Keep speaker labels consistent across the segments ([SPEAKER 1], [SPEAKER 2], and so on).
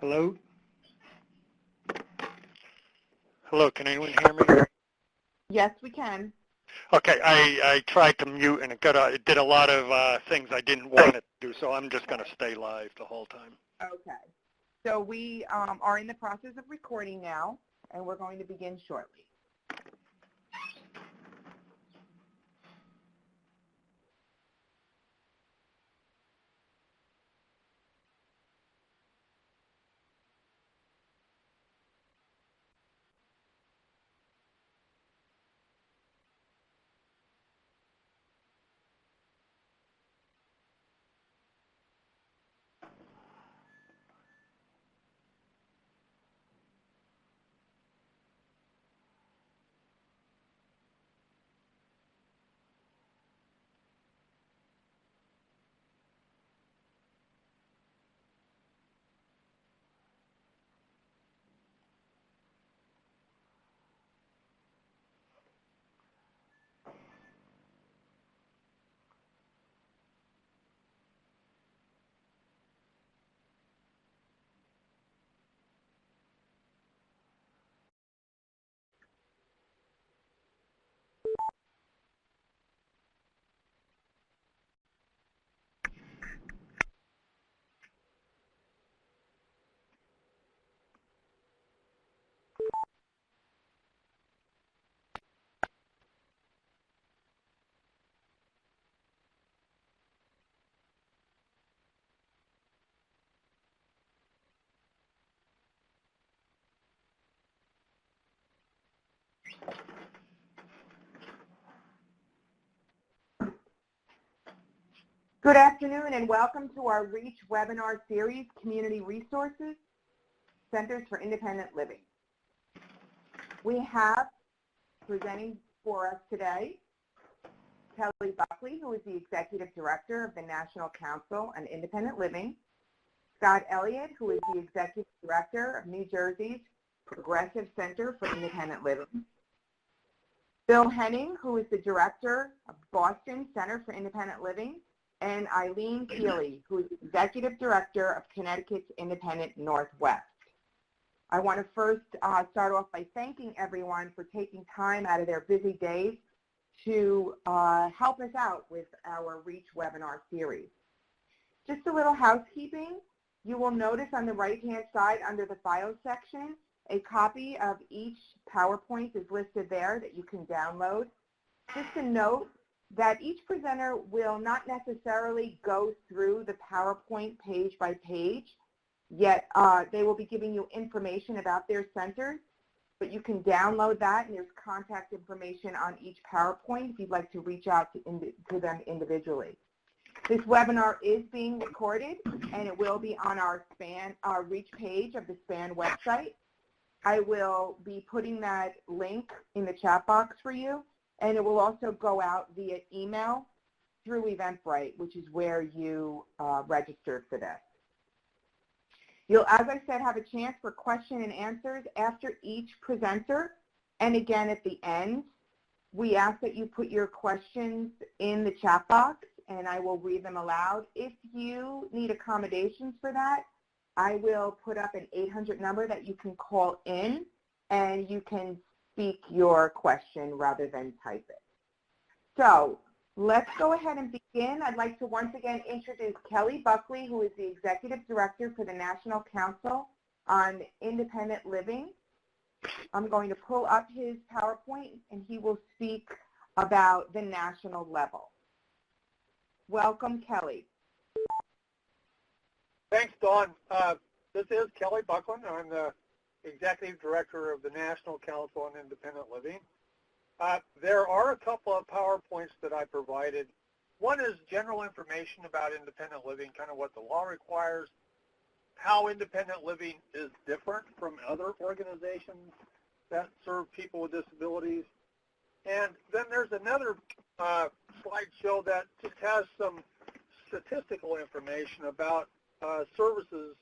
[SPEAKER 1] Hello? Hello, can anyone hear me?
[SPEAKER 2] Yes, we can.
[SPEAKER 1] Okay, I tried to mute and it did a lot of things I didn't want it to do, so I'm just going to stay live the whole time.
[SPEAKER 2] Okay. So we are in the process of recording now, and we're going to begin shortly. Good afternoon and welcome to our REACH webinar series, Community Resources, Centers for Independent Living. We have presenting for us today Kelly Buckley, who is the Executive Director of the National Council on Independent Living, Scott Elliot, who is the Executive Director of New Jersey's Progressive Center for Independent Living, Bill Henning, who is the Director of Boston Center for Independent Living, and Eileen Keeley, who is Executive Director of Connecticut's Independent Northwest. I want to first start off by thanking everyone for taking time out of their busy days to help us out with our REACH webinar series. Just a little housekeeping. You will notice on the right-hand side under the Files section, a copy of each PowerPoint is listed there that you can download. Just a note that each presenter will not necessarily go through the PowerPoint page by page, yet they will be giving you information about their centers, but you can download that and there's contact information on each PowerPoint if you'd like to reach out to them individually. This webinar is being recorded and it will be on our REACH page of the SPAN website. I will be putting that link in the chat box for you, and it will also go out via email through Eventbrite, which is where you registered for this. You'll, as I said, have a chance for question and answers after each presenter, and again at the end. We ask that you put your questions in the chat box, and I will read them aloud. If you need accommodations for that, I will put up an 800 number that you can call in, and you can speak your question rather than type it. So let's go ahead and begin. I'd like to once again introduce Kelly Buckley, who is the Executive Director for the National Council on Independent Living. I'm going to pull up his PowerPoint, and he will speak about the national level. Welcome, Kelly.
[SPEAKER 3] Thanks, Dawn. This is Kelly Buckley. I'm the Executive Director of the National Council on Independent Living. There are a couple of PowerPoints that I provided. One is general information about independent living, kind of what the law requires, how independent living is different from other organizations that serve people with disabilities. And then there's another slideshow that just has some statistical information about services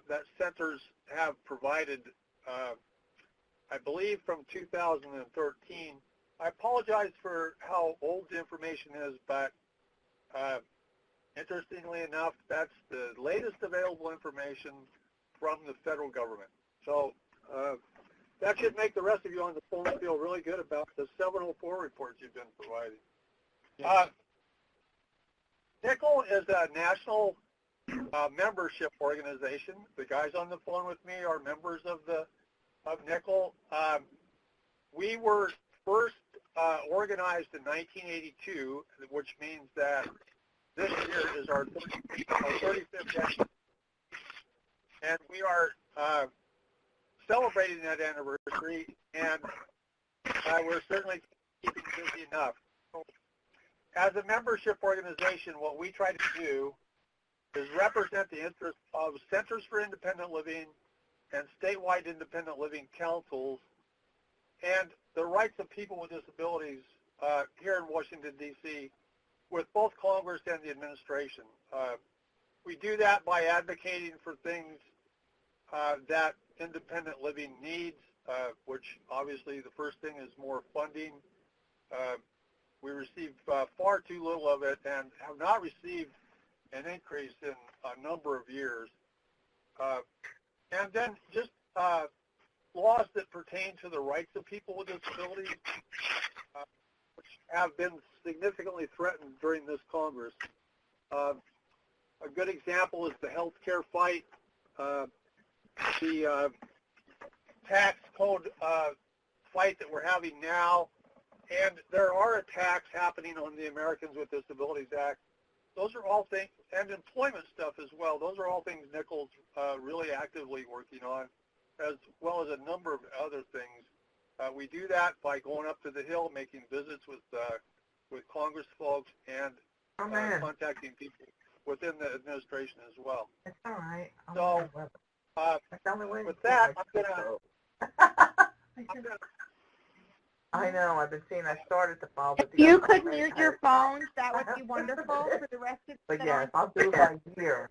[SPEAKER 3] that centers have provided, I believe from 2013. I apologize for how old the information is, but interestingly enough, that's the latest available information from the federal government. So that should make the rest of you on the phone feel really good about the 704 reports you've been providing. NICL is a national membership organization. The guys on the phone with me are members of NICL. We were first organized in 1982, which means that this year is our 35th anniversary. And we are celebrating that anniversary, and we're certainly keeping busy enough. So, as a membership organization, what we try to do is represent the interests of Centers for Independent Living and statewide independent living councils and the rights of people with disabilities here in Washington, D.C., with both Congress and the administration. We do that by advocating for things that independent living needs, which obviously the first thing is more funding. We receive far too little of it and have not received an increase in a number of years. And then just laws that pertain to the rights of people with disabilities, which have been significantly threatened during this Congress. A good example is the health care fight, the tax code fight that we're having now, and there are attacks happening on the Americans with Disabilities Act. Those are all things, and employment stuff as well. Those are all things NICL's really actively working on, as well as a number of other things. We do that by going up to the Hill, making visits with Congress folks, and contacting people within the administration as well.
[SPEAKER 2] It's all right.
[SPEAKER 3] So, with that, I'm gonna.
[SPEAKER 2] I know. I've been seeing. I started to follow.
[SPEAKER 4] If you could mute your phones, that would be wonderful for the rest of the
[SPEAKER 2] But yes, I'll do it right here,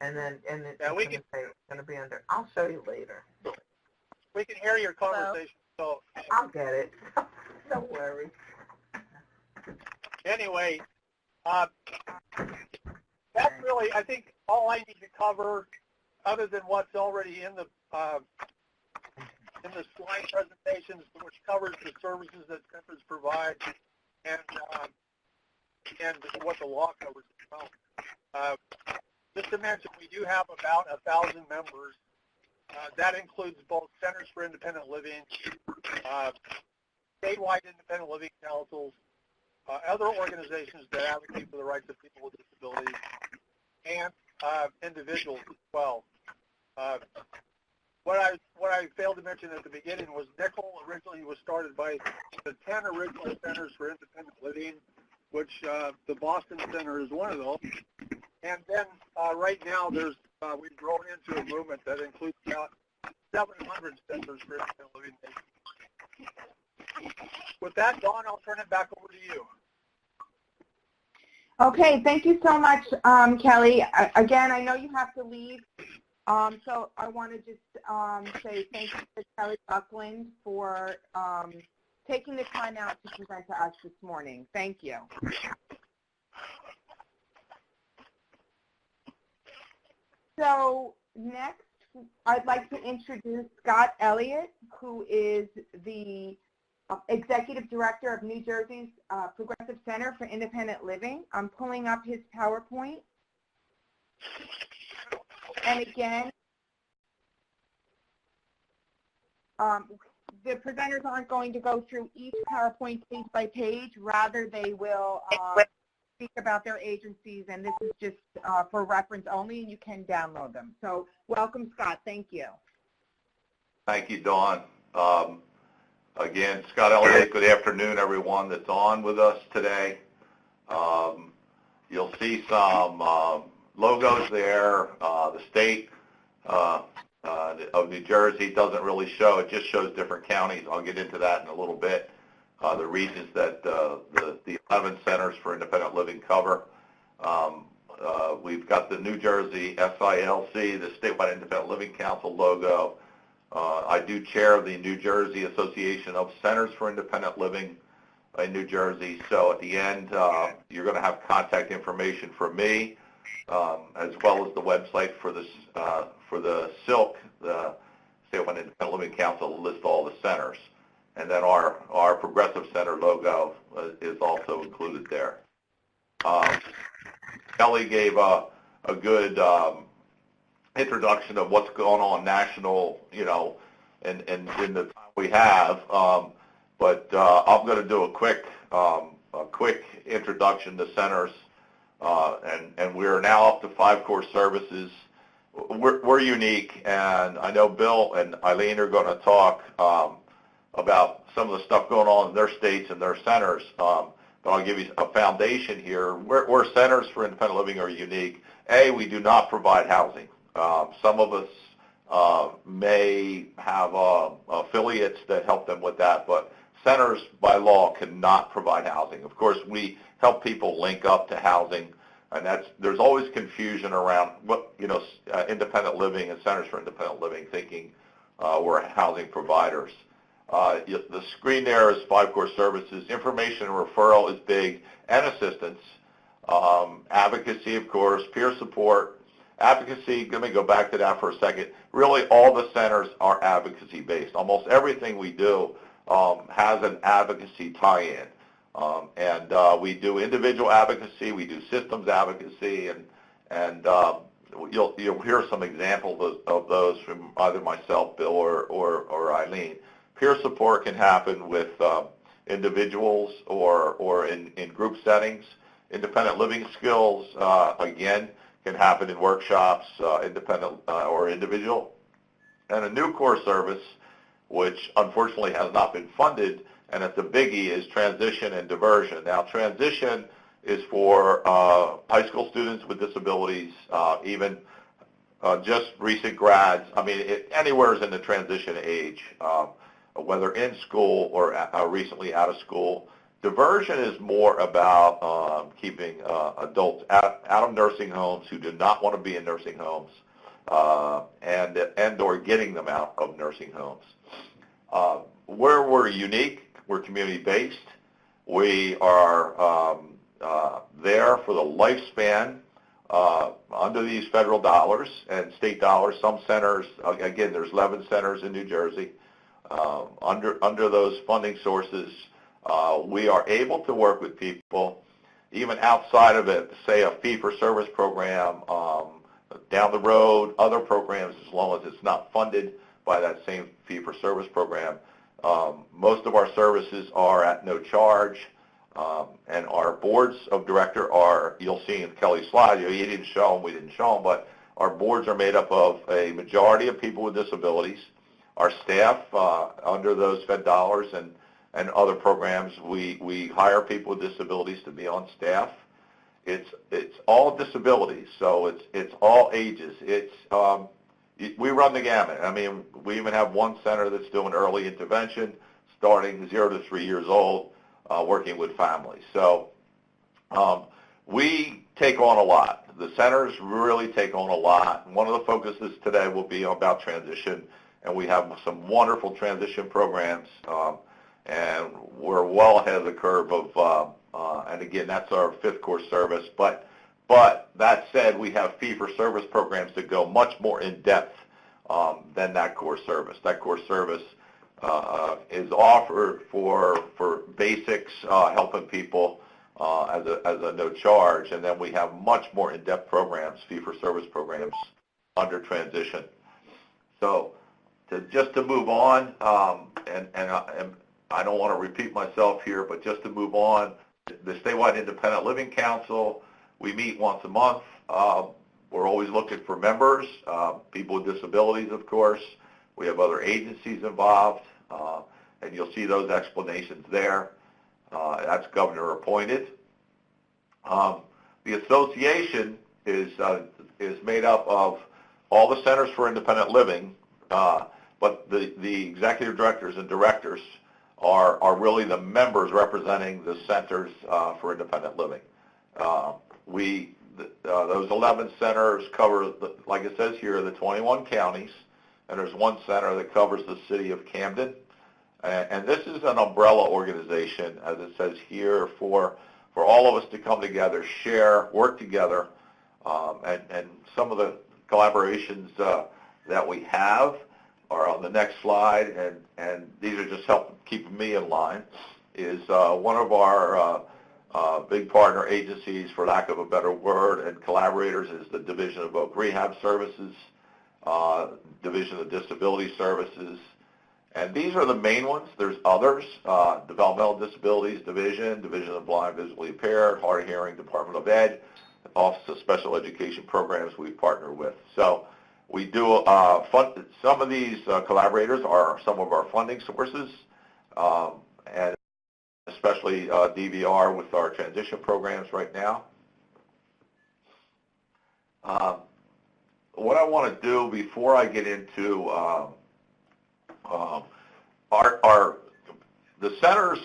[SPEAKER 2] and it's going to be under. I'll show you later.
[SPEAKER 3] We can hear your conversation. So
[SPEAKER 2] I'll get it. Don't worry.
[SPEAKER 3] Anyway, that's really, I think, all I need to cover, other than what's already in the slide presentations, which covers the services that centers provide and what the law covers as well. Just to mention, we do have about 1,000 members. That includes both Centers for Independent Living, statewide independent living councils, other organizations that advocate for the rights of people with disabilities, and individuals as well. What I failed to mention at the beginning was NICL originally was started by the 10 original Centers for Independent Living, which the Boston Center is one of those. And then right now we've grown into a movement that includes about 700 Centers for Independent Living. With that, Dawn, I'll turn it back over to you.
[SPEAKER 2] Okay, thank you so much, Kelly. Again, I know you have to leave, so I want to just say thank you to Kelly Buckland for taking the time out to present to us this morning. Thank you. So next, I'd like to introduce Scott Elliot, who is the Executive Director of New Jersey's Progressive Center for Independent Living. I'm pulling up his PowerPoint. And again, the presenters aren't going to go through each PowerPoint page by page. Rather, they will speak about their agencies, and this is just for reference only, and you can download them. So welcome, Scott. Thank you.
[SPEAKER 5] Thank you, Dawn. Again, Scott Elliott, good afternoon, everyone that's on with us today. You'll see some logos there. The state of New Jersey doesn't really show. It just shows different counties. I'll get into that in a little bit. The regions that the 11 Centers for Independent Living cover. We've got the New Jersey SILC, the Statewide Independent Living Council logo. I do chair the New Jersey Association of Centers for Independent Living in New Jersey. So at the end, you're going to have contact information for me. as well as the website for the SILC, the Statewide Independent Living Council, to list all the centers. And then our Progressive Center logo is also included there. Kelly gave a good introduction of what's going on national, and in the time we have. But I'm going to do a quick introduction to centers, and we're now up to 5 core services. We're unique, and I know Bill and Eileen are going to talk about some of the stuff going on in their states and their centers. But I'll give you a foundation here. Where centers for independent living are unique. A, we do not provide housing. Some of us may have affiliates that help them with that, but centers by law cannot provide housing. Of course, we help people link up to housing, and there's always confusion around what independent living and centers for independent living, thinking we're housing providers. The screen there is 5 core services. Information and referral is big, and assistance. Advocacy, of course, peer support. Advocacy, let me go back to that for a second. Really, all the centers are advocacy-based. Almost everything we do has an advocacy tie-in. And we do individual advocacy, we do systems advocacy, and you'll hear some examples of those from either myself, Bill, or Eileen. Peer support can happen with individuals or in group settings. Independent living skills, again, can happen in workshops, independent or individual. And a new core service, which unfortunately has not been funded, and it's a biggie, is transition and diversion. Now, transition is for high school students with disabilities, even just recent grads. I mean, anywhere is in the transition age, whether in school or recently out of school. Diversion is more about keeping adults out of nursing homes who do not want to be in nursing homes, and or getting them out of nursing homes. Where we're unique, we're community-based. We are there for the lifespan under these federal dollars and state dollars. Some centers, again, there's 11 centers in New Jersey. Under those funding sources, we are able to work with people even outside of it, say a fee-for-service program, down the road, other programs, as long as it's not funded by that same fee-for-service program. Most of our services are at no charge, and our boards of director are, you'll see in Kelly's slide, he didn't show them, we didn't show them, but our boards are made up of a majority of people with disabilities. Our staff, under those Fed dollars and other programs, we hire people with disabilities to be on staff. It's all disabilities, so it's all ages. We run the gamut. I mean, we even have one center that's doing early intervention, starting 0 to 3 years old, working with families. So we take on a lot. The centers really take on a lot. One of the focuses today will be about transition, and we have some wonderful transition programs, and we're well ahead of the curve of, and again, that's our 5th core service. But that said, we have fee-for-service programs that go much more in-depth than that core service. That core service is offered for basics, helping people as a no charge, and then we have much more in-depth programs, fee-for-service programs, under transition. So just to move on, and I don't want to repeat myself here, but just to move on, the Statewide Independent Living Council, we meet once a month. We're always looking for members, people with disabilities, of course. We have other agencies involved, and you'll see those explanations there. That's governor appointed. The association is made up of all the centers for independent living, but the executive directors and directors are really the members representing the centers for independent living. Those 11 centers cover, like it says here, the 21 counties, and there's one center that covers the city of Camden. And this is an umbrella organization, as it says here, for all of us to come together, share, work together And some of the collaborations that we have are on the next slide, and these are just helping keep me in line, is one of our big partner agencies, for lack of a better word, and collaborators is the Division of Voc Rehab Services, Division of Disability Services, and these are the main ones. There's others, Developmental Disabilities Division, Division of Blind, Visually Impaired, Hard of Hearing, Department of Ed, Office of Special Education Programs we partner with. So we do fund, some of these collaborators are some of our funding sources, and especially DVR with our transition programs right now. What I want to do before I get into the centers,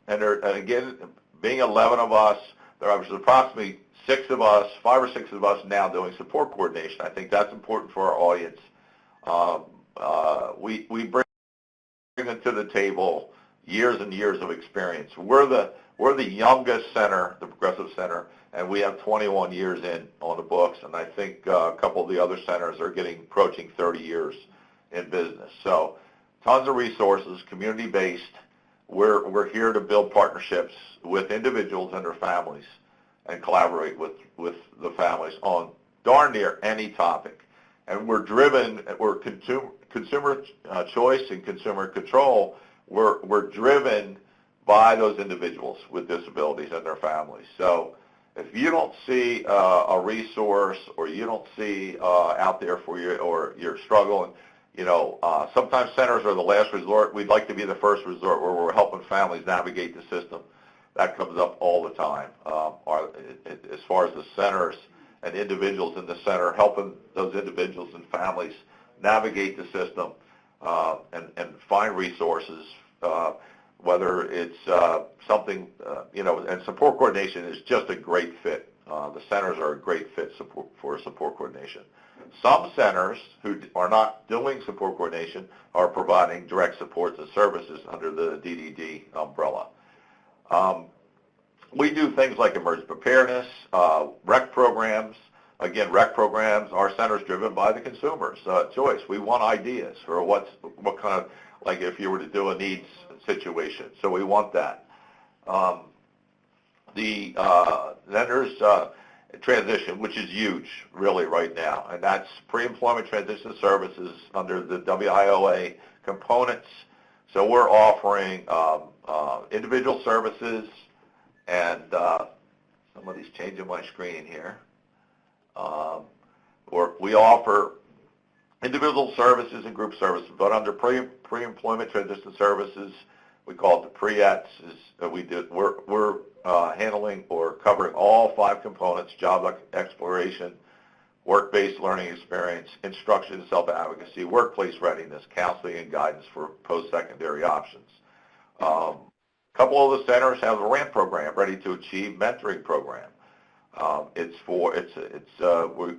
[SPEAKER 5] and again, being 11 of us, there are approximately 5 or 6 of us now doing support coordination. I think that's important for our audience. We bring to the table years and years of experience. We're the youngest center, the Progressive Center, and we have 21 years in on the books, and I think a couple of the other centers are approaching 30 years in business. So tons of resources, community-based. We're here to build partnerships with individuals and their families and collaborate with the families on darn near any topic. And we're consumer choice and consumer control. We're driven by those individuals with disabilities and their families. So if you don't see a resource, or you don't see out there for you, or you're struggling, sometimes centers are the last resort. We'd like to be the first resort, where we're helping families navigate the system. That comes up all the time. As far as the centers and individuals in the center, helping those individuals and families navigate the system and find resources, whether it's something, and support coordination is just a great fit. The centers are a great fit for support coordination. Some centers who are not doing support coordination are providing direct supports and services under the DDD umbrella. We do things like emergency preparedness, rec programs. Again, rec programs, our center's driven by the consumer's choice. We want ideas for what kind of, like if you were to do a needs situation. So we want that. Then there's transition, which is huge really right now, and that's pre-employment transition services under the WIOA components. So we're offering individual services, and somebody's changing my screen here. We offer individual services and group services, but under pre-employment transition services, we call it the pre-ETS. We're handling or covering all 5 components: job exploration, work-based learning experience, instruction and self-advocacy, workplace readiness, counseling and guidance for post-secondary options. A couple of the centers have a RAMP program, Ready to Achieve mentoring program.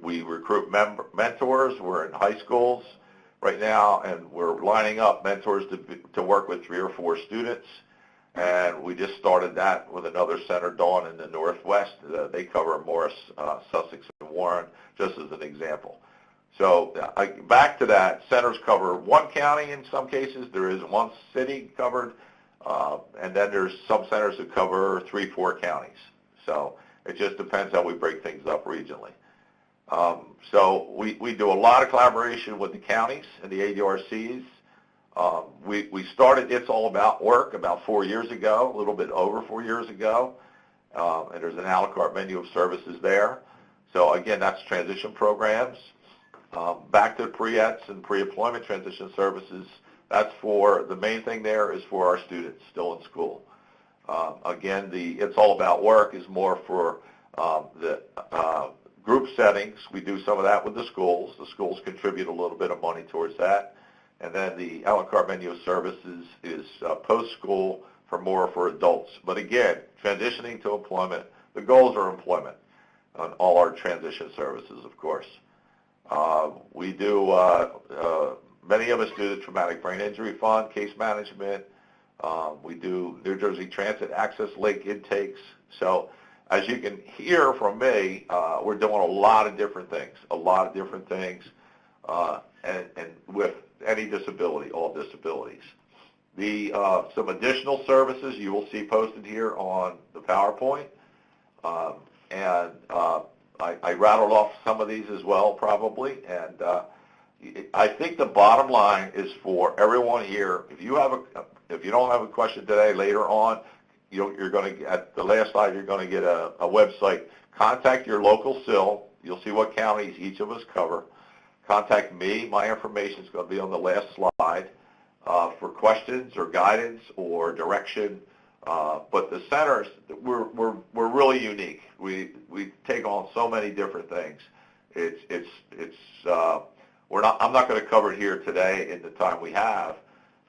[SPEAKER 5] We recruit mentors. We're in high schools right now, and we're lining up mentors to work with 3 or 4 students. And we just started that with another center, Dawn, in the Northwest. They cover Morris, Sussex, and Warren, just as an example. So back to that, centers cover 1 county in some cases. There is 1 city covered, and then there's some centers that cover 3, 4 counties. So it just depends how we break things up regionally. So we do a lot of collaboration with the counties and the ADRCs. We started It's All About Work about 4 years ago, a little bit over 4 years ago, and there's an a la carte menu of services there. So again, that's transition programs. Back to pre-ETS and pre-employment transition services, that's the main thing there is for our students still in school. Again, the It's All About Work is more for the group settings. We do some of that with the schools. The schools contribute a little bit of money towards that. And then the a la carte menu of services is post-school for adults. But again, transitioning to employment, the goals are employment on all our transition services, of course. We do, many of us do the Traumatic Brain Injury Fund, case management. We do New Jersey Transit Access Lake intakes. So as you can hear from me, we're doing a lot of different things, and with any disability, all disabilities. Some additional services you will see posted here on the PowerPoint, and I rattled off some of these as well, probably, and I think the bottom line is for everyone here. If you don't have a question today, later on, you're going to at the last slide, you're going to get a website. Contact your local CIL. You'll see what counties each of us cover. Contact me. My information is going to be on the last slide for questions or guidance or direction. But the centers, we're really unique. We take on so many different things. I'm not going to cover it here today in the time we have,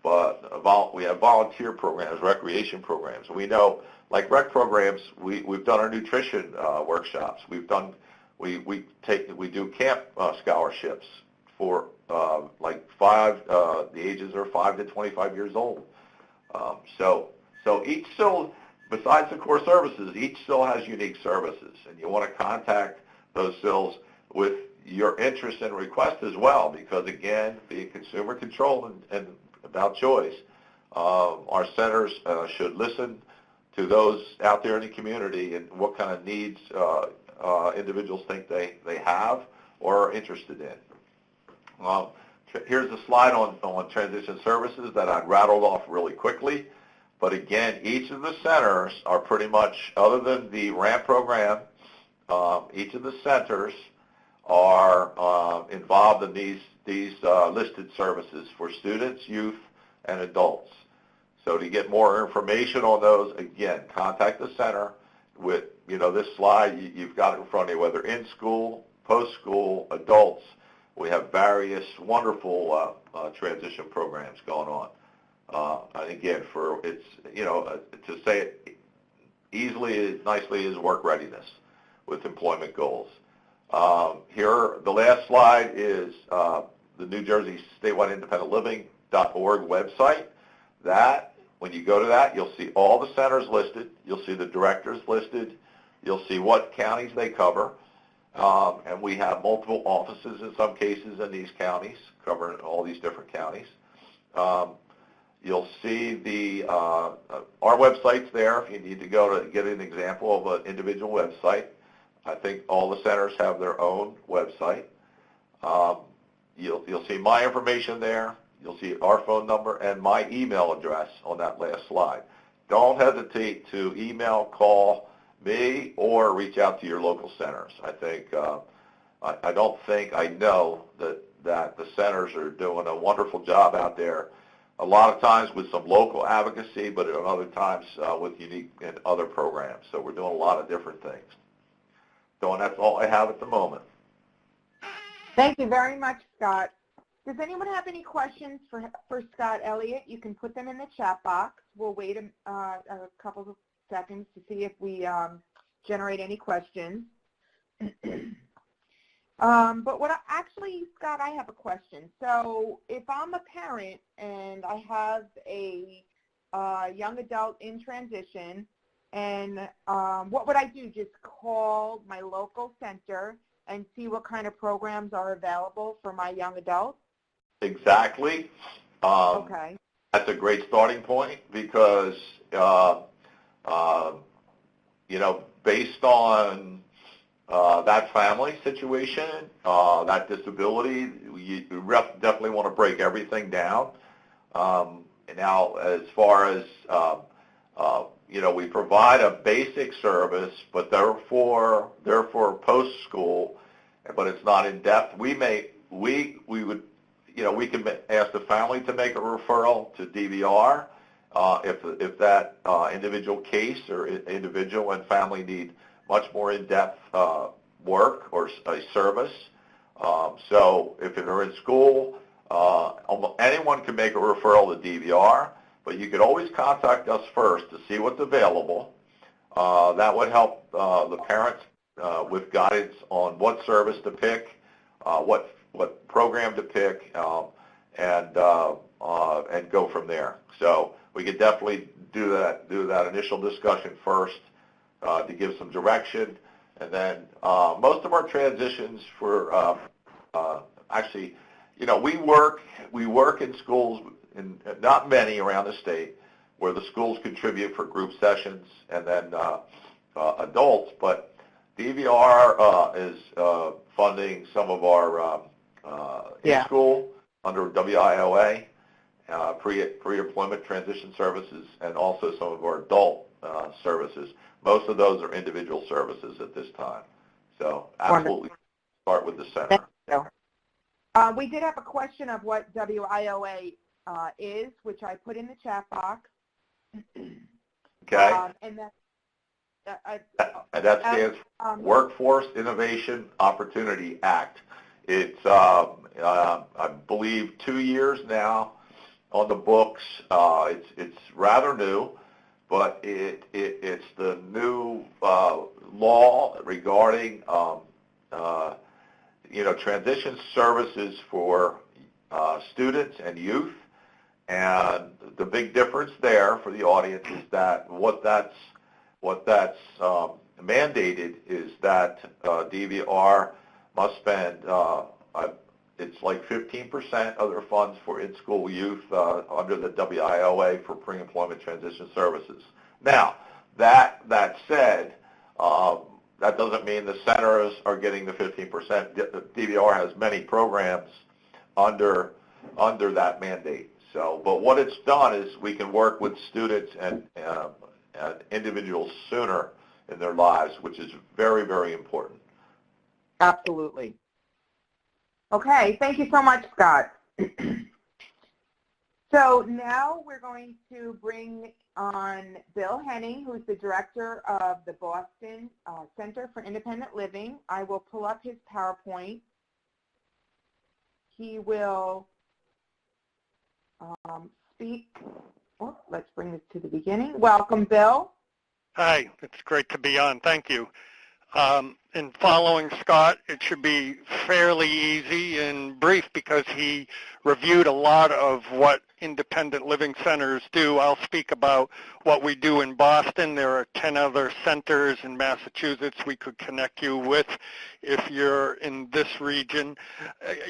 [SPEAKER 5] but we have volunteer programs, recreation programs. We know, like rec programs, we've done our nutrition workshops. We do camp scholarships for the ages are 5 to 25 years old. So each CIL, besides the core services, each CIL has unique services, and you want to contact those CILs with your interest and request as well, because again, being consumer controlled and about choice, our centers should listen to those out there in the community and what kind of needs individuals think they have or are interested in. Here's a slide on transition services that I rattled off really quickly. But again, each of the centers are pretty much, other than the RAMP program, each of the centers are involved in these listed services for students, youth, and adults. So to get more information on those, again, contact the center with, this slide, you've got it in front of you, whether in school, post-school, adults. We have various wonderful transition programs going on. And again, to say it easily, nicely, is work readiness with employment goals. Here, the last slide is the New Jersey Statewide Independent Living.org website. When you go to that, you'll see all the centers listed. You'll see the directors listed. You'll see what counties they cover. And we have multiple offices in some cases in these counties, covering all these different counties. You'll see our website's there if you need to go to get an example of an individual website. I think all the centers have their own website. You'll see my information there. You'll see our phone number and my email address on that last slide. Don't hesitate to email, call me, or reach out to your local centers. I think I know that the centers are doing a wonderful job out there. A lot of times with some local advocacy, but at other times with unique and other programs. So we're doing a lot of different things. So and that's all I have at the moment.
[SPEAKER 2] Thank you very much, Scott. Does anyone have any questions for Scott Elliott? You can put them in the chat box. We'll wait a couple of seconds to see if we generate any questions. But actually, Scott, I have a question. So if I'm a parent and I have a young adult in transition, and what would I do? Just call my local center and see what kind of programs are available for my young adult?
[SPEAKER 5] Exactly.
[SPEAKER 2] Okay.
[SPEAKER 5] That's a great starting point because, based on that family situation, that disability, you definitely want to break everything down. Now, as far as, we provide a basic service, but they're for post-school, but it's not in depth. We can ask the family to make a referral to DVR if that individual case or individual and family need much more in-depth work or a service. So if they're in school, anyone can make a referral to DVR, but you could always contact us first to see what's available. That would help the parents with guidance on what service to pick, what program to pick, and go from there. So we could definitely do that initial discussion first to give some direction. And then most of our transitions for actually, we work in schools, in not many around the state, where the schools contribute for group sessions and then adults, but DVR is funding some of our in-school under WIOA, pre-employment transition services, and also some of our adult services. Most of those are individual services at this time. So absolutely start with the center.
[SPEAKER 2] We did have a question of what WIOA is, which I put in the chat box.
[SPEAKER 5] Okay.
[SPEAKER 2] And
[SPEAKER 5] that stands for Workforce Innovation Opportunity Act. It's, I believe, 2 years now on the books. It's rather new, but it's the new law regarding transition services for students and youth. And the big difference there for the audience is that what that's mandated is that DVR must spend it's like 15% of their funds for in-school youth under the WIOA for pre-employment transition services. Now, that said, that doesn't mean the centers are getting the 15%. DVR has many programs under that mandate. So, but what it's done is we can work with students and individuals sooner in their lives, which is very, very important.
[SPEAKER 2] Absolutely. Okay, thank you so much, Scott. So now we're going to bring on Bill Henning, who's the director of the Boston Center for Independent Living. I will pull up his PowerPoint. He will speak. Oh, let's bring this to the beginning. Welcome, Bill.
[SPEAKER 1] Hi, it's great to be on. Thank you. In following Scott, it should be fairly easy and brief because he reviewed a lot of what independent living centers do. I'll speak about what we do in Boston. There are 10 other centers in Massachusetts we could connect you with if you're in this region.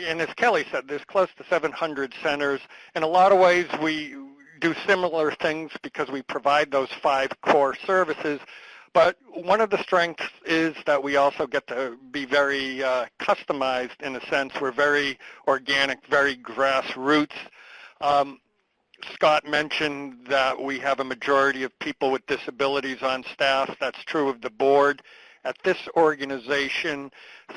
[SPEAKER 1] And as Kelly said, there's close to 700 centers. In a lot of ways, we do similar things because we provide those 5 core services. But one of the strengths is that we also get to be very customized in a sense. We're very organic, very grassroots. Scott mentioned that we have a majority of people with disabilities on staff. That's true of the board. At this organization,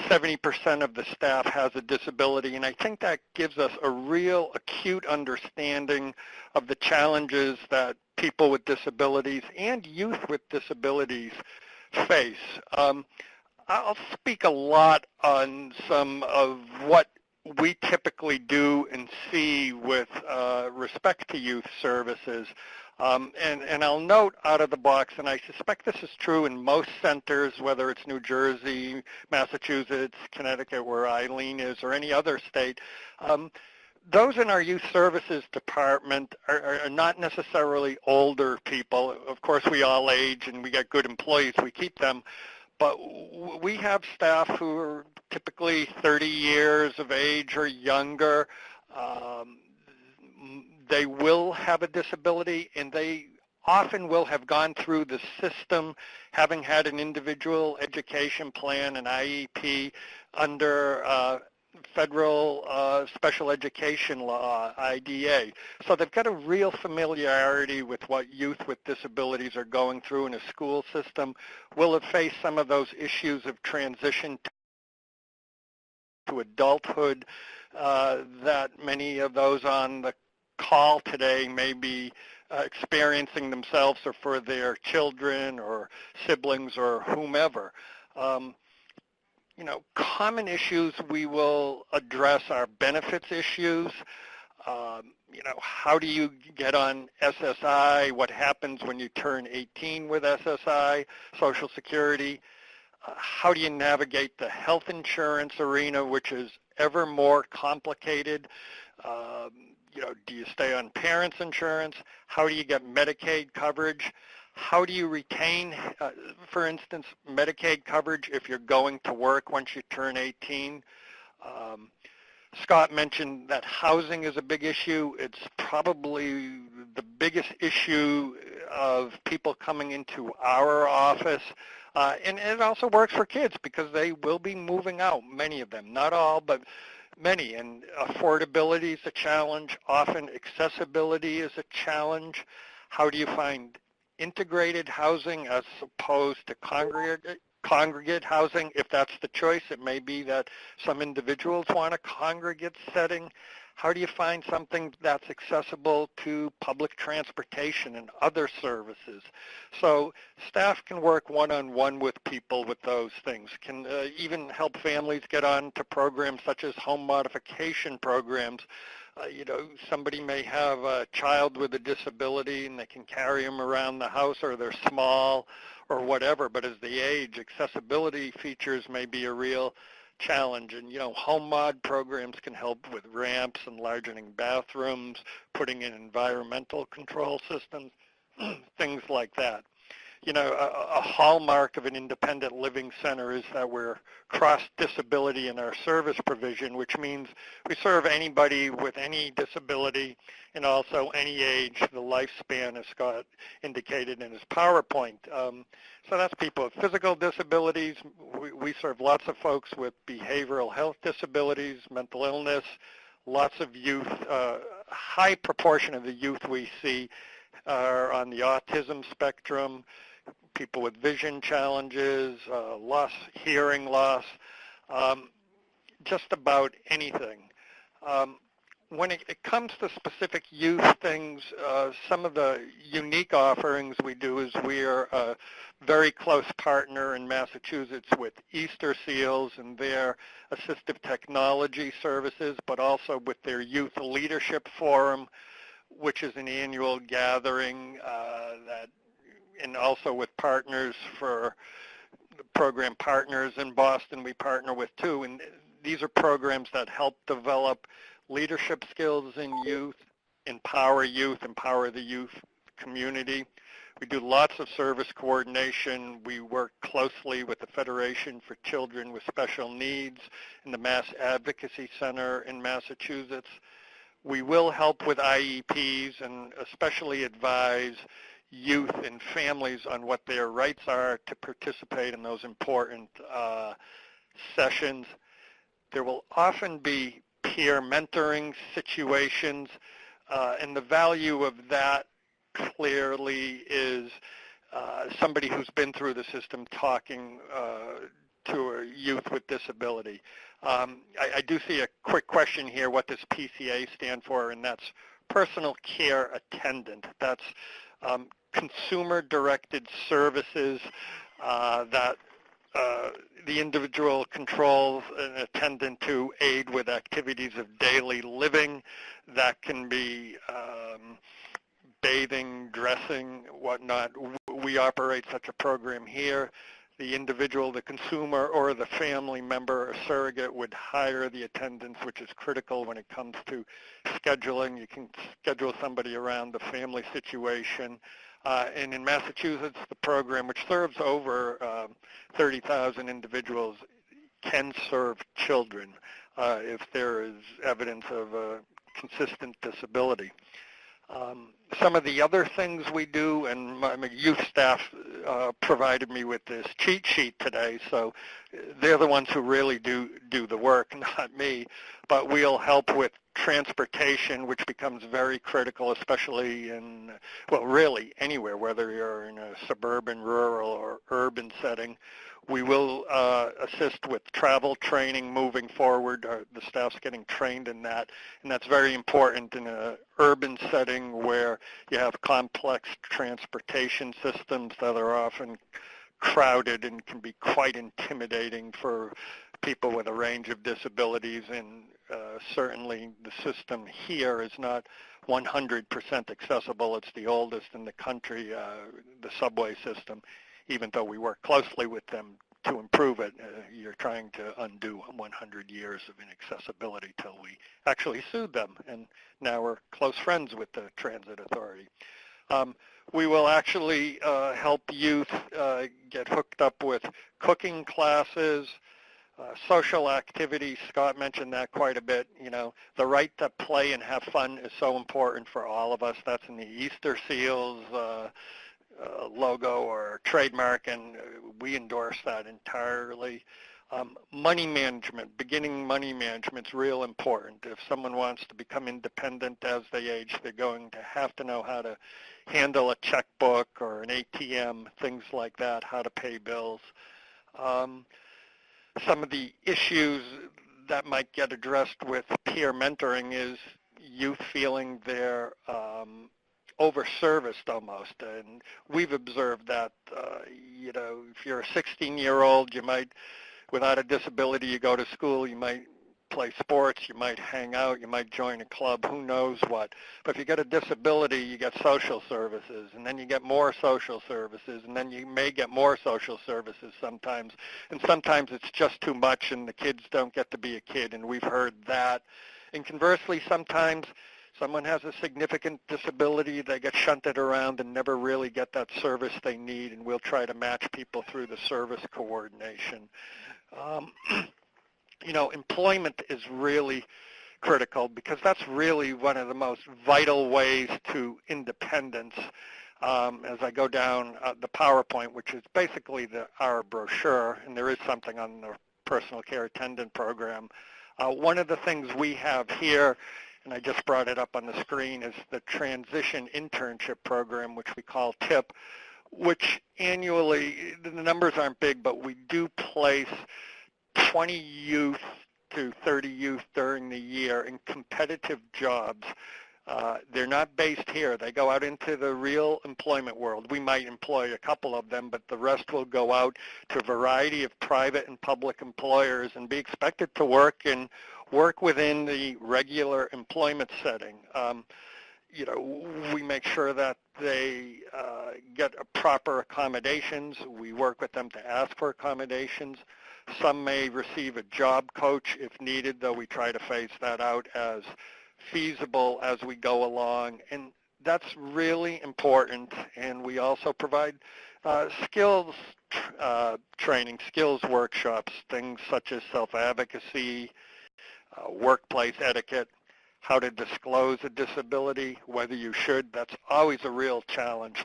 [SPEAKER 1] 70% of the staff has a disability, and I think that gives us a real acute understanding of the challenges that people with disabilities and youth with disabilities face. I'll speak a lot on some of what we typically do and see with respect to youth services. And I'll note out of the box, and I suspect this is true in most centers, whether it's New Jersey, Massachusetts, Connecticut, where Eileen is, or any other state, those in our youth services department are not necessarily older people. Of course, we all age and we get good employees, we keep them. But we have staff who are typically 30 years of age or younger. They will have a disability, and they often will have gone through the system, having had an individual education plan, an IEP, under federal special education law, IDA. So they've got a real familiarity with what youth with disabilities are going through in a school system. Will have faced some of those issues of transition to adulthood that many of those on the call today may be experiencing themselves or for their children or siblings or whomever. Common issues we will address are benefits issues. How do you get on SSI? What happens when you turn 18 with SSI, Social Security? How do you navigate the health insurance arena, which is ever more complicated? Do you stay on parents' insurance? How do you get Medicaid coverage? How do you retain, for instance, Medicaid coverage if you're going to work once you turn 18? Scott mentioned that housing is a big issue. It's probably the biggest issue of people coming into our office. And it also works for kids because they will be moving out, many of them. Not all, but many. And affordability is a challenge. Often accessibility is a challenge. How do you find integrated housing as opposed to congregate housing? If that's the choice, it may be that some individuals want a congregate setting. How do you find something that's accessible to public transportation and other services? So staff can work one-on-one with people with those things, can even help families get on to programs such as home modification programs. Somebody may have a child with a disability and they can carry them around the house, or they're small or whatever, but as they age, accessibility features may be a real challenge. And, home mod programs can help with ramps, enlarging bathrooms, putting in environmental control systems, things like that. A hallmark of an independent living center is that we're cross-disability in our service provision, which means we serve anybody with any disability and also any age, the lifespan, as Scott indicated in his PowerPoint. So that's people with physical disabilities. We serve lots of folks with behavioral health disabilities, mental illness, lots of youth. High proportion of the youth we see are on the autism spectrum, people with vision challenges, hearing loss, just about anything. When it comes to specific youth things, some of the unique offerings we do is we are a very close partner in Massachusetts with Easter CILs and their assistive technology services, but also with their Youth Leadership Forum, which is an annual gathering and also with partners for the program partners in Boston we partner with too. And these are programs that help develop leadership skills in youth, empower the youth community. We do lots of service coordination. We work closely with the Federation for Children with Special Needs and the Mass Advocacy Center in Massachusetts. We will help with IEPs and especially advise youth and families on what their rights are to participate in those important sessions. There will often be peer mentoring situations, and the value of that clearly is somebody who's been through the system talking to a youth with disability. I do see a quick question here, what does PCA stand for, and that's Personal Care Attendant. That's consumer-directed services that the individual controls an attendant to aid with activities of daily living. That can be bathing, dressing, whatnot. We operate such a program here. The individual, the consumer, or the family member or surrogate would hire the attendants, which is critical when it comes to scheduling. You can schedule somebody around the family situation. And in Massachusetts, the program, which serves over 30,000 individuals, can serve children if there is evidence of a consistent disability. Some of the other things we do, and my youth staff provided me with this cheat sheet today, so they're the ones who really do the work, not me, but we'll help with transportation, which becomes very critical, especially in, well, really anywhere, whether you're in a suburban, rural, or urban setting. We will assist with travel training moving forward. The staff's getting trained in that, and that's very important in an urban setting where you have complex transportation systems that are often crowded and can be quite intimidating for people with a range of disabilities, and certainly the system here is not 100% accessible. It's the oldest in the country, the subway system. Even though we work closely with them to improve it, you're trying to undo 100 years of inaccessibility till we actually sued them, and now we're close friends with the Transit Authority. We will actually help youth get hooked up with cooking classes, social activities. Scott mentioned that quite a bit. You know, the right to play and have fun is so important for all of us. That's in the Easter CILs logo or trademark, and we endorse that entirely. Money management, beginning money management is real important. If someone wants to become independent as they age, they're going to have to know how to handle a checkbook or an ATM, things like that, how to pay bills. Some of the issues that might get addressed with peer mentoring is youth feeling they're over-serviced almost, and we've observed that, you know, if you're a 16-year-old, you might, without a disability, you go to school, you might play sports, you might hang out, you might join a club, who knows what. But if you get a disability, you get social services, and then you get more social services, and then you may get more social services sometimes. And sometimes it's just too much, and the kids don't get to be a kid, and we've heard that. And conversely, sometimes someone has a significant disability, they get shunted around and never really get that service they need, and we'll try to match people through the service coordination. You know, employment is really critical because that's really one of the most vital ways to independence. As I go down the PowerPoint, which is basically our brochure, and there is something on the personal care attendant program, one of the things we have here, and I just brought it up on the screen, is the Transition Internship Program, which we call TIP, which annually, the numbers aren't big, but we do place 20 youth to 30 youth during the year in competitive jobs. They're not based here. They go out into the real employment world. We might employ a couple of them, but the rest will go out to a variety of private and public employers and be expected to work within the regular employment setting. You know, we make sure that they get proper accommodations. We work with them to ask for accommodations. Some may receive a job coach if needed, though we try to phase that out as feasible as we go along. And that's really important. And we also provide skills training, skills workshops, things such as self-advocacy, workplace etiquette, how to disclose a disability, whether you should. That's always a real challenge.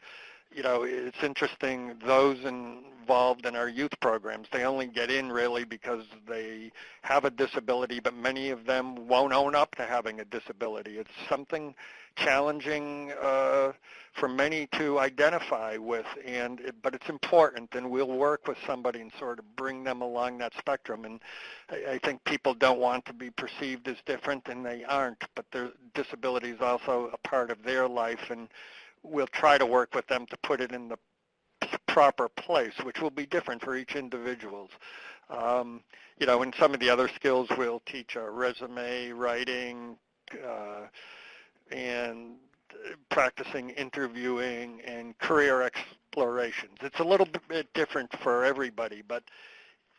[SPEAKER 1] You know, it's interesting, those involved in our youth programs, they only get in really because they have a disability, but many of them won't own up to having a disability. It's something challenging for many to identify with, but it's important, and we'll work with somebody and sort of bring them along that spectrum. And I think people don't want to be perceived as different, and they aren't, but their disability is also a part of their life, and we'll try to work with them to put it in the proper place, which will be different for each individual. You know, and some of the other skills we'll teach are resume writing and practicing interviewing and career explorations. It's a little bit different for everybody, but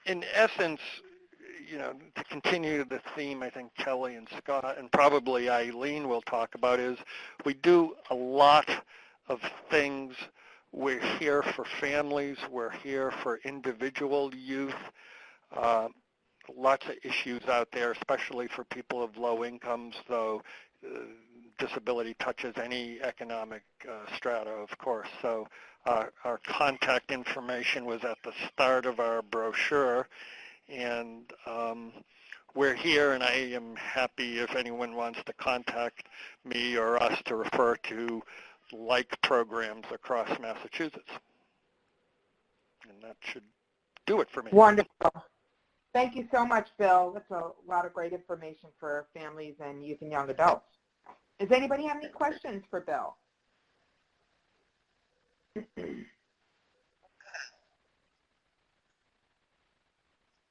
[SPEAKER 1] in essence, you know, to continue the theme I think Kelly and Scott and probably Eileen will talk about is we do a lot of things. We're here for families. We're here for individual youth. Lots of issues out there, especially for people of low incomes, though disability touches any economic strata, of course. So our contact information was at the start of our brochure. And we're here, and I am happy if anyone wants to contact me or us to refer to like programs across Massachusetts. And that should do it for me.
[SPEAKER 2] Wonderful. Thank you so much, Bill. That's a lot of great information for families and youth and young adults. Does anybody have any questions for Bill?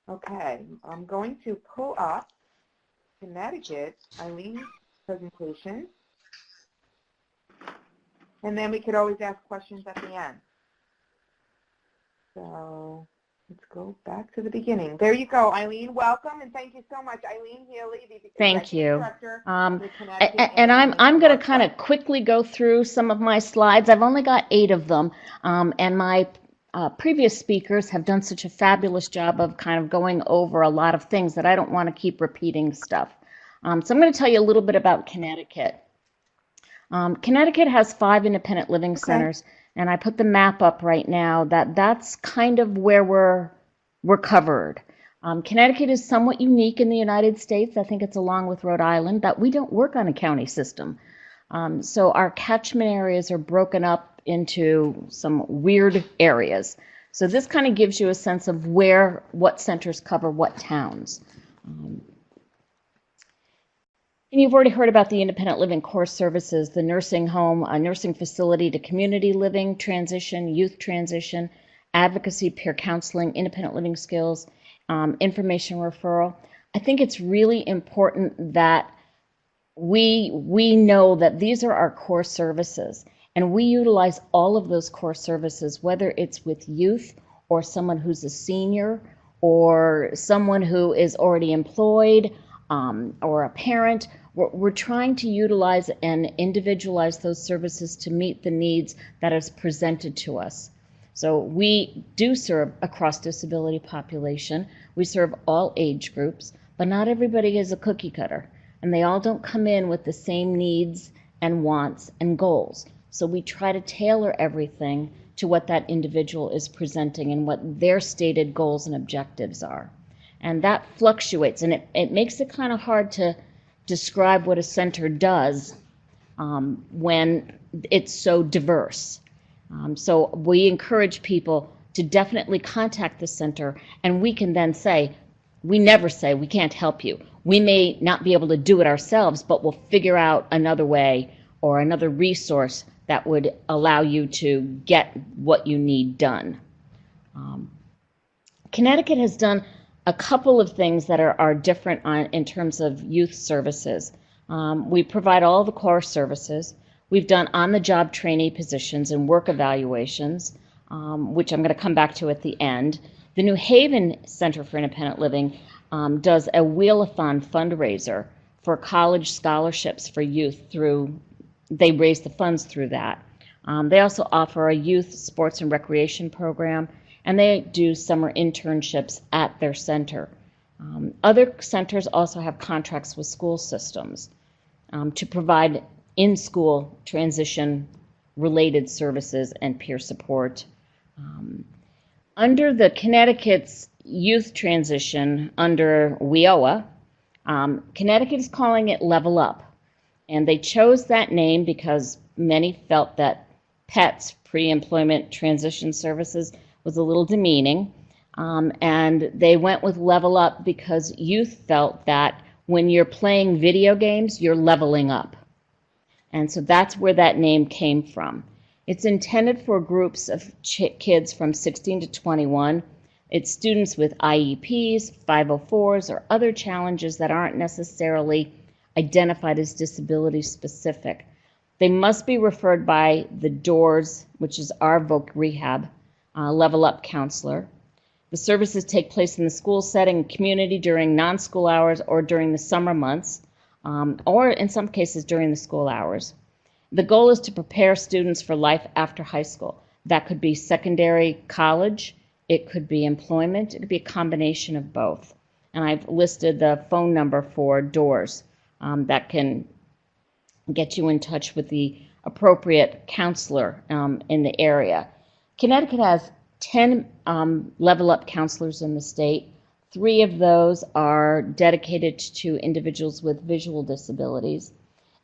[SPEAKER 2] Okay, I'm going to pull up Connecticut, Eileen's presentation, and then we could always ask questions at the end. So Let's go back to the beginning. There you go, Eileen. Welcome, and thank you so much, Eileen Healy, the
[SPEAKER 6] Thank
[SPEAKER 2] Executive
[SPEAKER 6] you.
[SPEAKER 2] Director of the Connecticut
[SPEAKER 6] And I'm
[SPEAKER 2] Independent
[SPEAKER 6] going to
[SPEAKER 2] Law
[SPEAKER 6] kind of
[SPEAKER 2] Club.
[SPEAKER 6] quickly go through some of my slides. I've only got 8 of them, and my previous speakers have done such a fabulous job of kind of going over a lot of things that I don't want to keep repeating stuff. So I'm going to tell you a little bit about Connecticut. Connecticut has 5 independent living centers, and I put the map up right now. That's kind of where we're covered. Connecticut is somewhat unique in the United States. I think it's along with Rhode Island that we don't work on a county system. So our catchment areas are broken up into some weird areas. So this kind of gives you a sense of what centers cover what towns. And you've already heard about the independent living core services, the nursing home, a nursing facility to community living transition, youth transition, advocacy, peer counseling, independent living skills, information referral. I think it's really important that we know that these are our core services, and we utilize all of those core services, whether it's with youth or someone who's a senior or someone who is already employed or a parent. We're trying to utilize and individualize those services to meet the needs that is presented to us. So we do serve a cross-disability population. We serve all age groups, but not everybody is a cookie cutter, and they all don't come in with the same needs and wants and goals. So we try to tailor everything to what that individual is presenting and what their stated goals and objectives are. And that fluctuates, and it makes it kind of hard to describe what a center does when it's so diverse. So we encourage people to definitely contact the center, and we can then say, we never say we can't help you. We may not be able to do it ourselves, but we'll figure out another way or another resource that would allow you to get what you need done. Connecticut has done a couple of things that are different in terms of youth services. We provide all the core services. We've done on-the-job trainee positions and work evaluations, which I'm going to come back to at the end. The New Haven Center for Independent Living does a Wheel-a-thon fundraiser for college scholarships for youth they raise the funds through that. They also offer a youth sports and recreation program, and they do summer internships at their center. Other centers also have contracts with school systems to provide in-school transition-related services and peer support. Under the Connecticut's youth transition under WIOA, Connecticut is calling it Level Up. And they chose that name because many felt that PETS, pre-employment transition services, was a little demeaning. And they went with Level Up because youth felt that when you're playing video games, you're leveling up. And so that's where that name came from. It's intended for groups of kids from 16 to 21. It's students with IEPs, 504s, or other challenges that aren't necessarily identified as disability specific. They must be referred by the DOORS, which is our voc rehab, Level Up counselor. The services take place in the school setting and community during non-school hours or during the summer months, or in some cases during the school hours. The goal is to prepare students for life after high school. That could be secondary college, it could be employment, it could be a combination of both. And I've listed the phone number for DOORS that can get you in touch with the appropriate counselor in the area. Connecticut has 10 Level Up counselors in the state. 3 of those are dedicated to individuals with visual disabilities.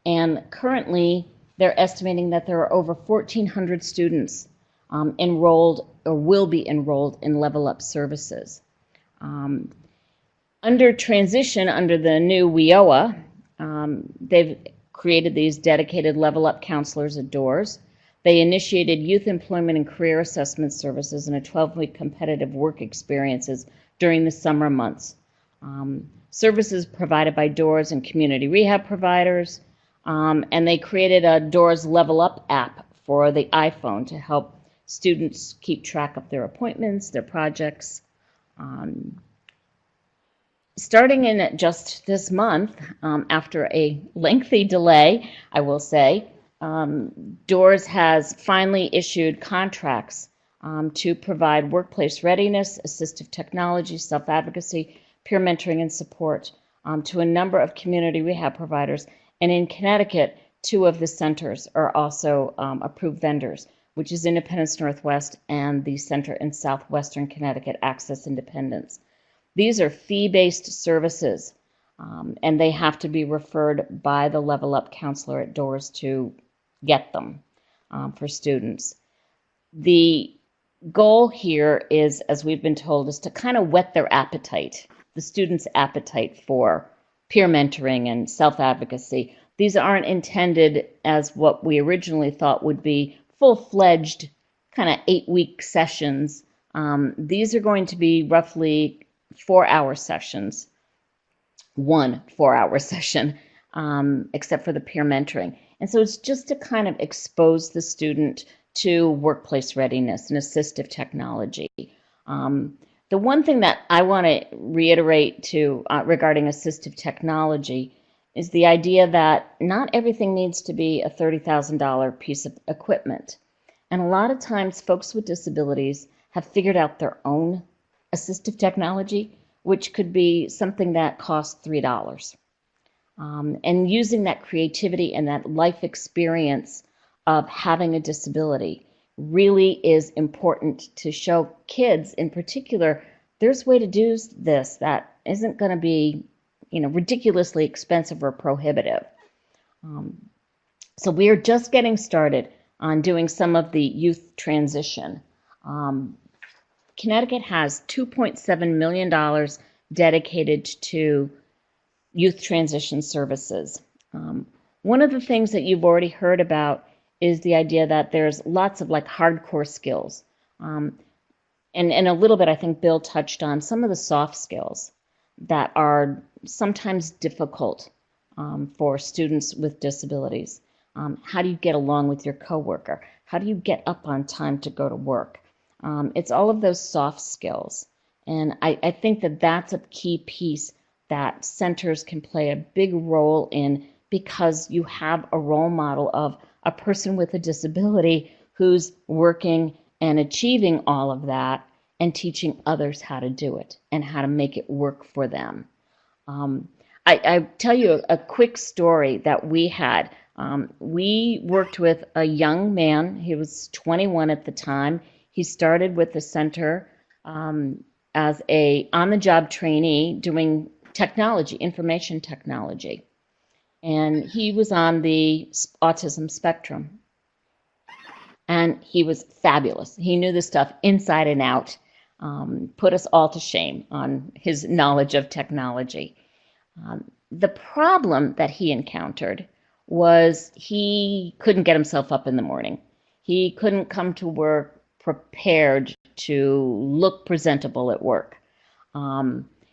[SPEAKER 6] And currently, they're estimating that there are over 1,400 students enrolled or will be enrolled in Level Up services. Under transition, under the new WIOA, they've created these dedicated Level Up counselors at DOORS. They initiated youth employment and career assessment services and a 12-week competitive work experiences during the summer months. Services provided by DOORS and community rehab providers, and they created a DOORS Level Up app for the iPhone to help students keep track of their appointments, their projects, Starting in just this month, after a lengthy delay, I will say, DOORS has finally issued contracts to provide workplace readiness, assistive technology, self-advocacy, peer mentoring, and support to a number of community rehab providers. And in Connecticut, 2 of the centers are also approved vendors, which is Independence Northwest and the Center in Southwestern Connecticut, Access Independence. These are fee-based services, and they have to be referred by the Level Up counselor at DOORS to get them for students. The goal here is, as we've been told, is to kind of whet their appetite, the students' appetite for peer mentoring and self-advocacy. These aren't intended as what we originally thought would be full-fledged kind of 8-week sessions. These are going to be roughly 4-hour sessions, 1 4-hour session, except for the peer mentoring. And so it's just to kind of expose the student to workplace readiness and assistive technology. The one thing that I want to reiterate to regarding assistive technology is the idea that not everything needs to be a $30,000 piece of equipment. And a lot of times folks with disabilities have figured out their own assistive technology, which could be something that costs $3. And using that creativity and that life experience of having a disability really is important to show kids in particular there's a way to do this that isn't going to be ridiculously expensive or prohibitive. So we are just getting started on doing some of the youth transition. Connecticut has $2.7 million dedicated to youth transition services. One of the things that you've already heard about is the idea that there's lots of hardcore skills. And a little bit, I think Bill touched on some of the soft skills that are sometimes difficult for students with disabilities. How do you get along with your coworker? How do you get up on time to go to work? It's all of those soft skills. And I think that that's a key piece that centers can play a big role in, because you have a role model of a person with a disability who's working and achieving all of that and teaching others how to do it and how to make it work for them. I tell you a quick story that we had. We worked with a young man. He was 21 at the time. He started with the center as a on-the-job trainee doing technology, information technology. And he was on the autism spectrum. And he was fabulous. He knew this stuff inside and out, put us all to shame on his knowledge of technology. The problem that he encountered was he couldn't get himself up in the morning. He couldn't come to work prepared to look presentable at work.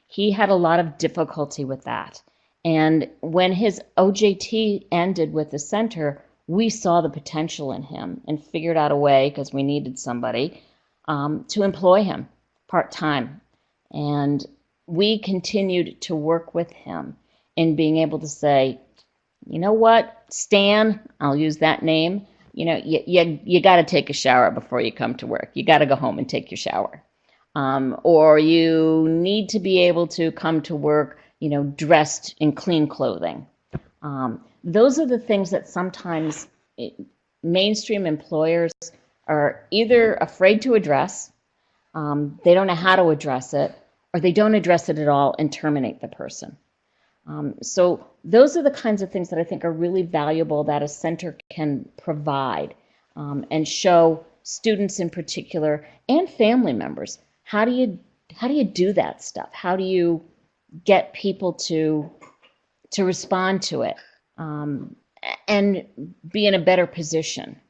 [SPEAKER 6] He had a lot of difficulty with that. And when his OJT ended with the center, we saw the potential in him and figured out a way, because we needed somebody, to employ him part-time. And we continued to work with him in being able to say, you know what, Stan, I'll use that name, you got to take a shower before you come to work. You got to go home and take your shower. Or you need to be able to come to work, dressed in clean clothing. Those are the things that sometimes mainstream employers are either afraid to address, they don't know how to address it, or they don't address it at all and terminate the person. So those are the kinds of things that I think are really valuable that a center can provide and show students in particular and family members. How do you do that stuff? How do you get people to respond to it and be in a better position?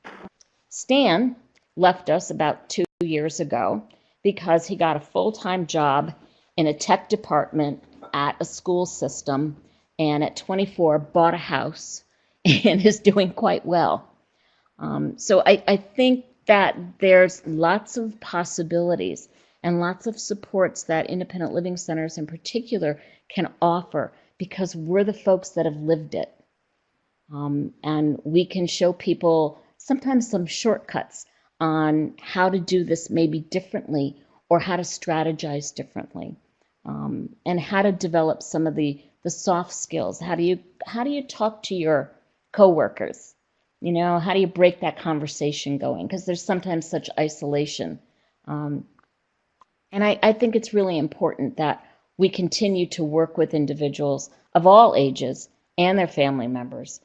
[SPEAKER 6] Stan left us about 2 years ago because he got a full-time job in a tech department at a school system, and at 24 bought a house and is doing quite well. So I think that there's lots of possibilities. and lots of supports that independent living centers in particular can offer, because we're the folks that have lived it. And we can show people sometimes some shortcuts on how to do this maybe differently, or how to strategize differently, and how to develop some of the soft skills. How do you talk to your coworkers? You know, how do you break that conversation going? Because there's sometimes such isolation. And I think it's really important that we continue to work with individuals of all ages and their family members,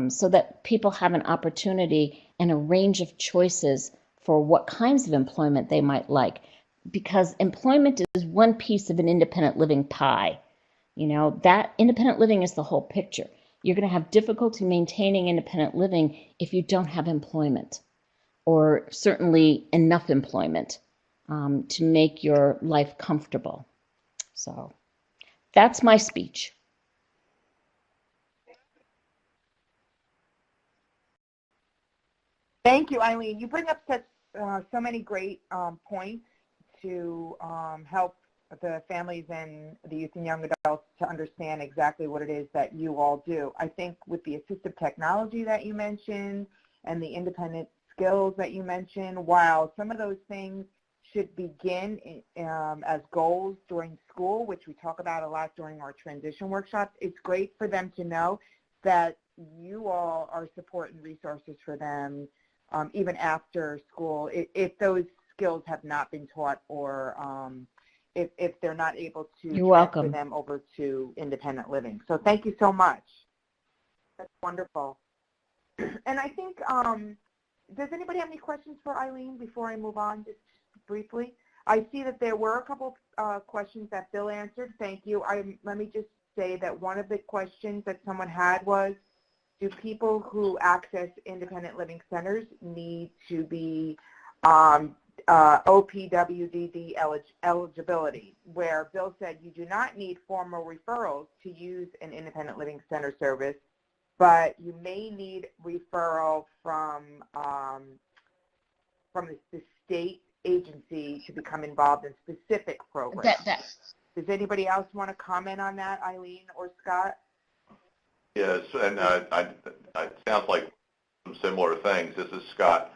[SPEAKER 6] so that people have an opportunity and a range of choices for what kinds of employment they might like. Because employment is one piece of an independent living pie. You know, that independent living is the whole picture. You're going to have difficulty maintaining independent living if you don't have employment, or certainly enough employment to make your life comfortable. So that's my speech.
[SPEAKER 2] Thank you, Eileen. You bring up such, so many great points to help the families and the youth and young adults to understand exactly what it is that you all do. I think with the assistive technology that you mentioned and the independent skills that you mentioned, while some of those things should begin as goals during school, which we talk about a lot during our transition workshops, it's great for them to know that you all are support and resources for them even after school, if those skills have not been taught, or if they're not able to transfer them over to independent living. So thank you so much. That's wonderful. And I think, does anybody have any questions for Eileen before I move on, just briefly? I see that there were a couple questions that Bill answered. Thank you. Let me just say that one of the questions that someone had was, do people who access independent living centers need to be OPWDD eligibility, where Bill said you do not need formal referrals to use an independent living center service, but you may need referral from the state agency to become involved in specific programs. Does anybody else want to comment on that, Eileen or Scott?
[SPEAKER 5] Yes, and it sounds like some similar things. This is Scott.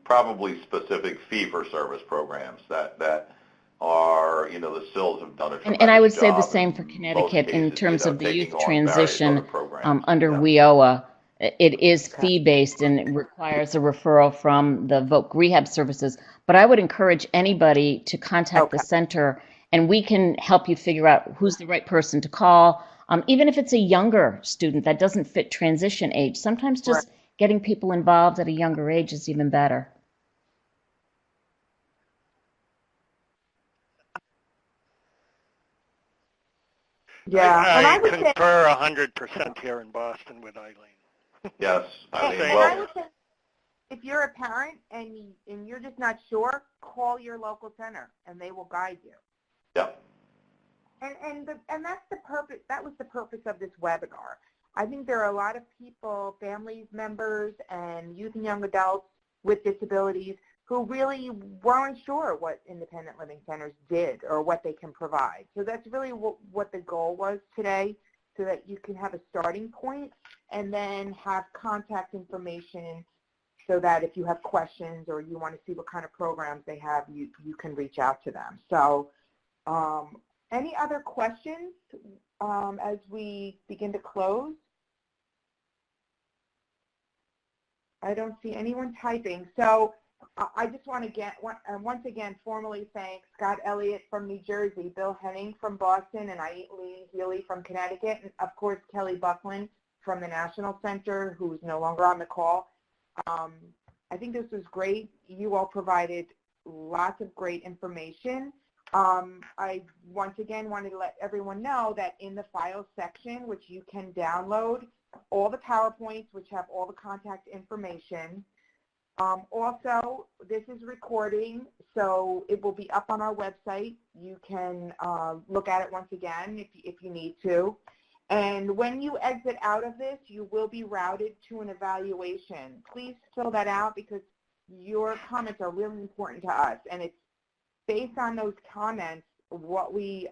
[SPEAKER 5] Probably specific fee-for-service programs that are, you know, the CILs have done a tremendous
[SPEAKER 6] and I would
[SPEAKER 5] job
[SPEAKER 6] say the same for Connecticut
[SPEAKER 5] cases,
[SPEAKER 6] in terms of the youth transition under
[SPEAKER 5] yeah.
[SPEAKER 6] WIOA. It is fee-based and it requires a referral from the VOC rehab services. But I would encourage anybody to contact the center, and we can help you figure out who's the right person to call. Even if it's a younger student that doesn't fit transition age, sometimes just getting people involved at a younger age is even better.
[SPEAKER 1] Yeah, I concur 100% here in Boston with Eileen.
[SPEAKER 5] Yes, Eileen.
[SPEAKER 2] And I would say, if you're a parent and you're just not sure, call your local center and they will guide you.
[SPEAKER 5] Yeah.
[SPEAKER 2] And that's the purpose. That was the purpose of this webinar. I think there are a lot of people, families, members, and youth and young adults with disabilities who really weren't sure what independent living centers did or what they can provide. So that's really what the goal was today, so that you can have a starting point and then have contact information so that if you have questions or you want to see what kind of programs they have, you can reach out to them. So any other questions as we begin to close? I don't see anyone typing. So I just want to once again formally thank Scott Elliott from New Jersey, Bill Henning from Boston, and Eileen Healy from Connecticut, and of course Kelly Buckland from the National Center, who's no longer on the call. I think this was great. You all provided lots of great information. I once again wanted to let everyone know that in the files section, which you can download all the PowerPoints, which have all the contact information. Also, this is recording, so it will be up on our website. You can look at it once again if you need to. And when you exit out of this, you will be routed to an evaluation. Please fill that out because your comments are really important to us, and based on those comments, what we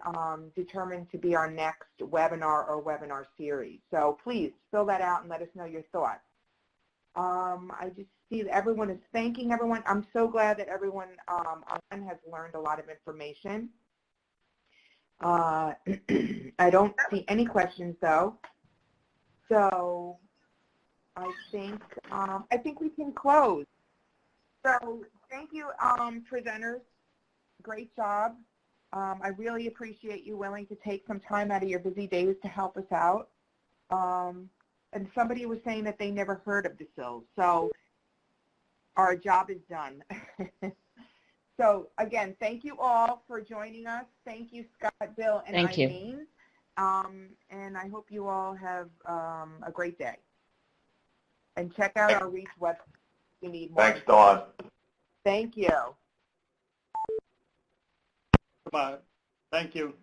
[SPEAKER 2] determined to be our next webinar or webinar series. So please fill that out and let us know your thoughts. I just see that everyone is thanking everyone. I'm so glad that everyone has learned a lot of information. I don't see any questions though. So I think we can close. So thank you, presenters. Great job. I really appreciate you willing to take some time out of your busy days to help us out. And somebody was saying that they never heard of the CILs. So our job is done. So again, thank you all for joining us. Thank you, Scott, Bill, and
[SPEAKER 6] Thank
[SPEAKER 2] Eileen. And I hope you all have a great day. And check out our REACH website if you need more.
[SPEAKER 5] Thanks, Dawn.
[SPEAKER 2] Thank you.
[SPEAKER 1] Goodbye. Thank you.